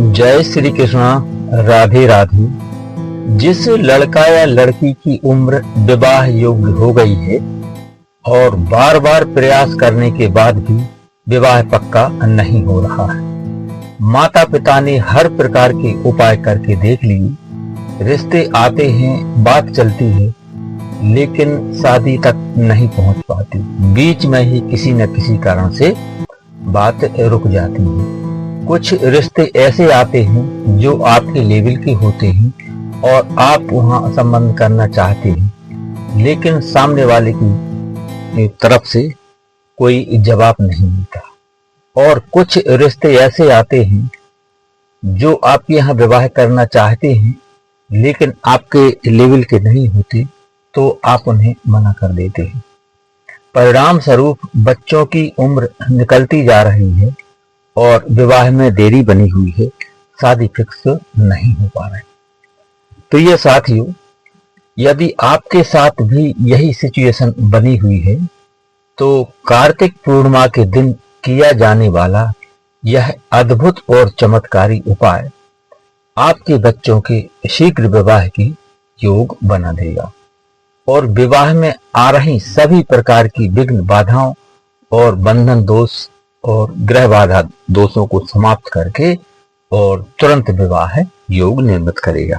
जय श्री कृष्ण। राधे राधे। जिस लड़का या लड़की की उम्र विवाह योग्य हो गई है और बार बार प्रयास करने के बाद भी विवाह पक्का नहीं हो रहा है, माता पिता ने हर प्रकार के उपाय करके देख लिए, रिश्ते आते हैं, बात चलती है, लेकिन शादी तक नहीं पहुंच पाती। बीच में ही किसी न किसी कारण से बात रुक जाती है। कुछ रिश्ते ऐसे आते हैं जो आपके लेवल के होते हैं और आप वहां संबंध करना चाहते हैं, लेकिन सामने वाले की तरफ से कोई जवाब नहीं मिलता। और कुछ रिश्ते ऐसे आते हैं जो आपके यहाँ विवाह करना चाहते हैं, लेकिन आपके लेवल के नहीं होते, तो आप उन्हें मना कर देते हैं। परिणाम स्वरूप बच्चों की उम्र निकलती जा रही है और विवाह में देरी बनी हुई है, शादी फिक्स नहीं हो पा रही। तो ये साथियों, यदि आपके साथ भी यही सिचुएशन बनी हुई है, तो कार्तिक पूर्णिमा के दिन किया जाने वाला यह अद्भुत और चमत्कारी उपाय आपके बच्चों के शीघ्र विवाह की योग बना देगा और विवाह में आ रही सभी प्रकार की विघ्न बाधाओं और बंधन दोष और ग्रह बाधा दोषों को समाप्त करके और तुरंत विवाह योग निर्मित करेगा।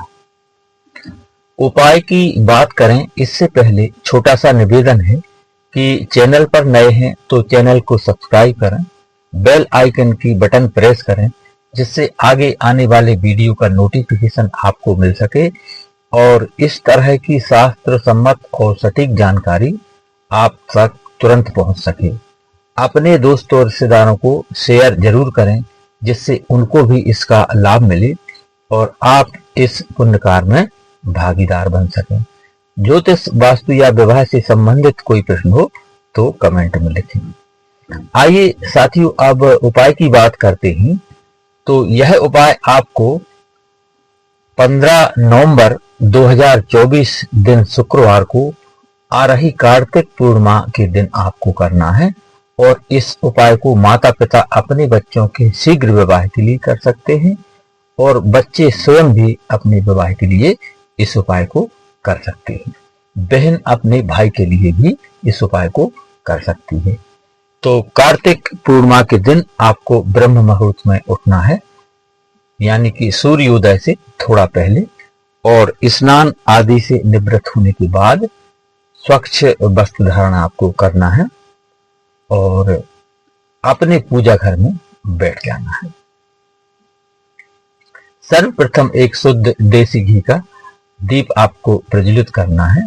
उपाय की बात करें इससे पहले छोटा सा निवेदन है कि चैनल पर नए हैं तो चैनल को सब्सक्राइब करें, बेल आइकन की बटन प्रेस करें, जिससे आगे आने वाले वीडियो का नोटिफिकेशन आपको मिल सके और इस तरह की शास्त्र सम्मत और सटीक जानकारी आप तक तुरंत पहुंच सके। अपने दोस्तों और रिश्तेदारों को शेयर जरूर करें, जिससे उनको भी इसका लाभ मिले और आप इस पुण्य कार्य में भागीदार बन सकें। ज्योतिष, वास्तु या विवाह से संबंधित कोई प्रश्न हो तो कमेंट में लिखें। आइए साथियों, अब उपाय की बात करते हैं। तो यह उपाय आपको 15 नवंबर 2024 दिन शुक्रवार को आ रही कार्तिक पूर्णिमा के दिन आपको करना है और इस उपाय को माता पिता अपने बच्चों के शीघ्र विवाह के लिए कर सकते हैं और बच्चे स्वयं भी अपने विवाह के लिए इस उपाय को कर सकते हैं। बहन अपने भाई के लिए भी इस उपाय को कर सकती है। तो कार्तिक पूर्णिमा के दिन आपको ब्रह्म मुहूर्त में उठना है, यानी कि सूर्योदय से थोड़ा पहले, और स्नान आदि से निवृत्त होने के बाद स्वच्छ वस्त्र धारण आपको करना है और अपने पूजा घर में बैठ जाना है। सर्वप्रथम एक शुद्ध देसी घी का दीप आपको प्रज्वलित करना है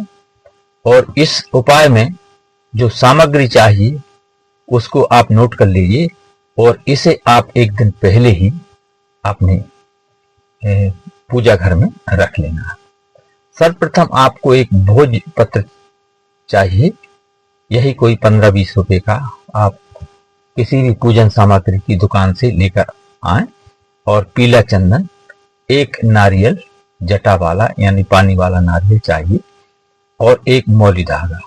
और इस उपाय में जो सामग्री चाहिए उसको आप नोट कर लीजिए और इसे आप एक दिन पहले ही अपने पूजा घर में रख लेना है। सर्वप्रथम आपको एक भोज पत्र चाहिए, यही कोई 15-20 रुपए का आप किसी भी पूजन सामग्री की दुकान से लेकर आए, और पीला चंदन, एक नारियल जटा वाला यानी पानी वाला नारियल चाहिए और एक मौली धागा।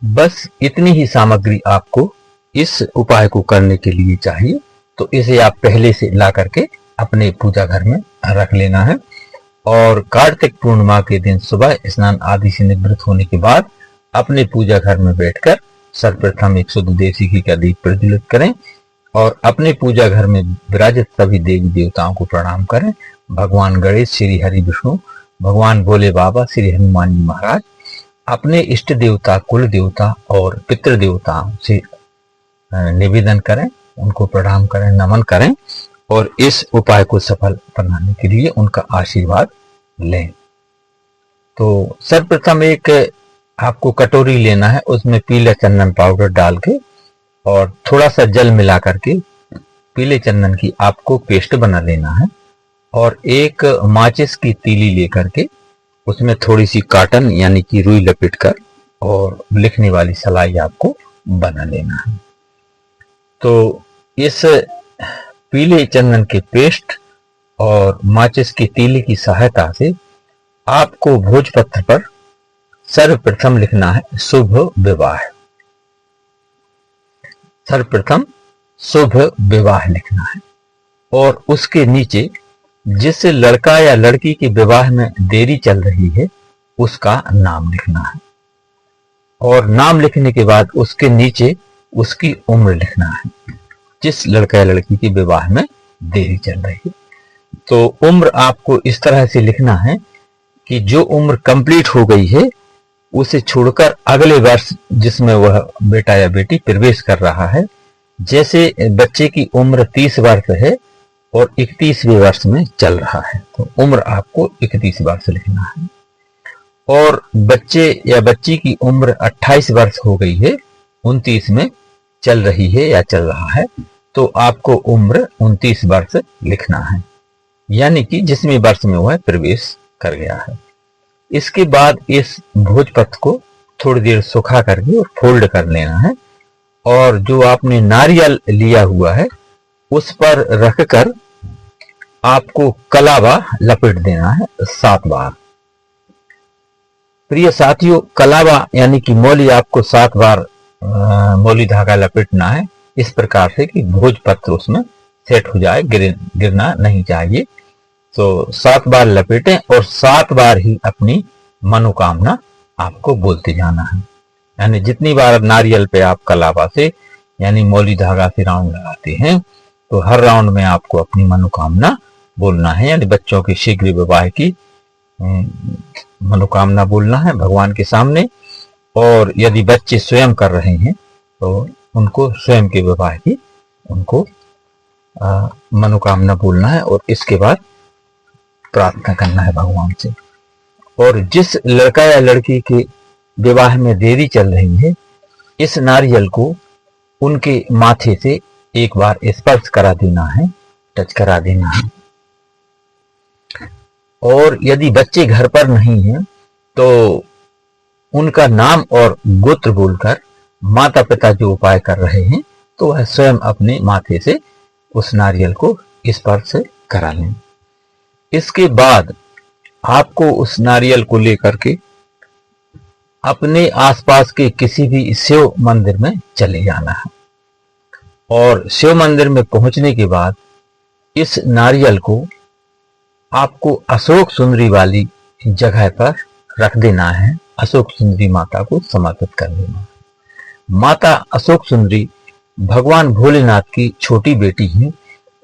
बस इतनी ही सामग्री आपको इस उपाय को करने के लिए चाहिए। तो इसे आप पहले से ला करके अपने पूजा घर में रख लेना है और कार्तिक पूर्णिमा के दिन सुबह स्नान आदि से निवृत्त होने के बाद अपने पूजा घर में बैठकर सर्वप्रथम एक शुद्ध देसी घी का दीप प्रज्वलित करें और अपने पूजा घर में विराजित सभी देवी देवताओं को प्रणाम करें। भगवान गणेश, श्री हरि विष्णु, भगवान भोले बाबा, श्री हनुमान जी महाराज, अपने इष्ट देवता, कुल देवता और पितृ देवताओं से निवेदन करें, उनको प्रणाम करें, नमन करें और इस उपाय को सफल बनाने के लिए उनका आशीर्वाद लें। तो सर्वप्रथम एक आपको कटोरी लेना है, उसमें पीले चंदन पाउडर डाल के और थोड़ा सा जल मिला करके पीले चंदन की आपको पेस्ट बना लेना है और एक माचिस की तीली लेकर के उसमें थोड़ी सी काटन यानी कि रुई लपेटकर और लिखने वाली सलाई आपको बना लेना है। तो इस पीले चंदन के पेस्ट और माचिस की तीली की सहायता से आपको भोजपत्र पर सर्वप्रथम लिखना है शुभ विवाह। सर्वप्रथम शुभ विवाह लिखना है और उसके नीचे जिस लड़का या लड़की के विवाह में देरी चल रही है उसका नाम लिखना है, और नाम लिखने के बाद उसके नीचे उसकी उम्र लिखना है, जिस लड़का या लड़की के विवाह में देरी चल रही है। तो उम्र आपको इस तरह से लिखना है कि जो उम्र कंप्लीट हो गई है उसे छोड़कर अगले वर्ष जिसमें वह बेटा या बेटी प्रवेश कर रहा है, जैसे बच्चे की उम्र 30 वर्ष है और 31वें वर्ष में चल रहा है, तो उम्र आपको 31 वर्ष लिखना है। और बच्चे या बच्ची की उम्र 28 वर्ष हो गई है, 29 में चल रही है या चल रहा है, तो आपको उम्र 29 वर्ष लिखना है, यानी कि जिसमें वर्ष में वह प्रवेश कर गया है। इसके बाद इस भोजपत्र को थोड़ी देर सुखा करके और फोल्ड कर लेना है, और जो आपने नारियल लिया हुआ है उस पर रखकर आपको कलावा लपेट देना है 7 बार। प्रिय साथियों, कलावा यानी कि मौली आपको 7 बार मौली धागा लपेटना है, इस प्रकार से कि भोजपत्र उसमें सेट हो जाए, गिरना नहीं चाहिए। तो 7 बार लपेटें और 7 बार ही अपनी मनोकामना आपको बोलते जाना है। यानी जितनी बार नारियल पे आप कलावा से यानी मौली धागा से राउंड लगाते हैं, तो हर राउंड में आपको अपनी मनोकामना बोलना है, यानी बच्चों के शीघ्र विवाह की मनोकामना बोलना है भगवान के सामने। और यदि बच्चे स्वयं कर रहे हैं तो उनको स्वयं के विवाह की उनको मनोकामना बोलना है, और इसके बाद प्रार्थना करना है भगवान से। और जिस लड़का या लड़की के विवाह में देरी चल रही है, इस नारियल को उनके माथे से एक बार स्पर्श करा देना है, टच करा देना है। और यदि बच्चे घर पर नहीं हैं तो उनका नाम और गोत्र बोलकर माता पिता जो उपाय कर रहे हैं तो वह स्वयं अपने माथे से उस नारियल को स्पर्श करा लें। इसके बाद आपको उस नारियल को लेकर के अपने आसपास के किसी भी शिव मंदिर में चले जाना है, और शिव मंदिर में पहुंचने के बाद इस नारियल को आपको अशोक सुंदरी वाली जगह पर रख देना है, अशोक सुंदरी माता को समर्पित कर देना है। माता अशोक सुंदरी भगवान भोलेनाथ की छोटी बेटी है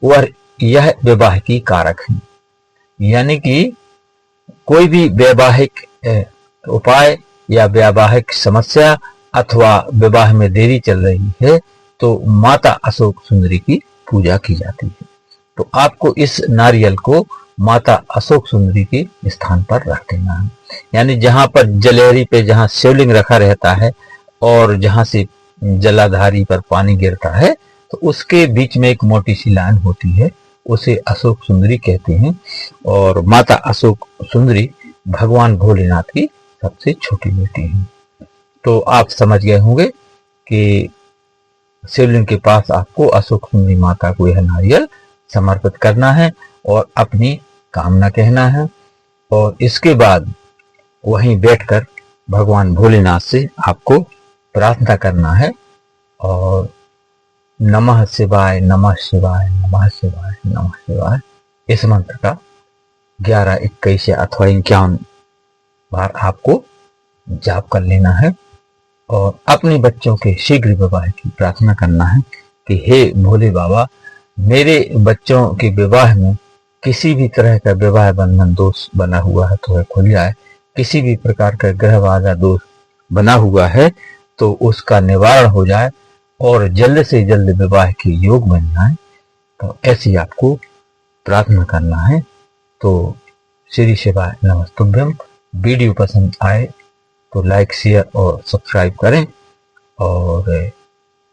और यह विवाह की कारक है, यानी कि कोई भी वैवाहिक उपाय या वैवाहिक समस्या अथवा विवाह में देरी चल रही है तो माता अशोक सुंदरी की पूजा की जाती है। तो आपको इस नारियल को माता अशोक सुंदरी के स्थान पर रख देना है, यानी जहां पर जलेहरी पे जहां शिवलिंग रखा रहता है और जहां से जलाधारी पर पानी गिरता है तो उसके बीच में एक मोटी सी लाइन होती है, उसे अशोक सुंदरी कहते हैं। और माता अशोक सुंदरी भगवान भोलेनाथ की सबसे छोटी बेटी है। तो आप समझ गए होंगे कि शिवलिंग के पास आपको अशोक सुंदरी माता को यह नारियल समर्पित करना है और अपनी कामना कहना है, और इसके बाद वहीं बैठकर भगवान भोलेनाथ से आपको प्रार्थना करना है, और नमः शिवाय नमः शिवाय नमः शिवाय नमः शिवाय इस मंत्र का 11, 21 अथवा 51 बार आपको जाप कर लेना है, और अपने बच्चों के शीघ्र विवाह की प्रार्थना करना है कि हे भोले बाबा, मेरे बच्चों के विवाह में किसी भी तरह का विवाह बंधन दोष बना हुआ है तो वह खुल जाए, किसी भी प्रकार का ग्रह बाधा दोष बना हुआ है तो उसका निवारण हो जाए और जल्द से जल्द विवाह के योग बन जाए। तो ऐसी आपको प्रार्थना करना है। तो श्री शिवाय नमस्तुभ्यम। वीडियो पसंद आए तो लाइक, शेयर और सब्सक्राइब करें, और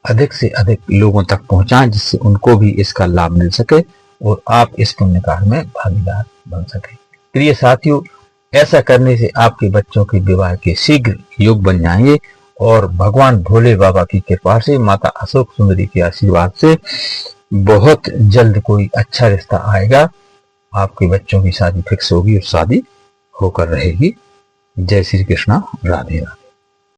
अधिक से अधिक लोगों तक पहुंचाएं जिससे उनको भी इसका लाभ मिल सके और आप इस पुण्य कार्य में भागीदार बन सके। प्रिय साथियों, ऐसा करने से आपके बच्चों के विवाह के शीघ्र योग बन जाएंगे, और भगवान भोले बाबा की कृपा से, माता अशोक सुंदरी के आशीर्वाद से बहुत जल्द कोई अच्छा रिश्ता आएगा। आपके बच्चों की शादी फिक्स होगी और शादी होकर रहेगी। जय श्री कृष्णा, राधे राधे।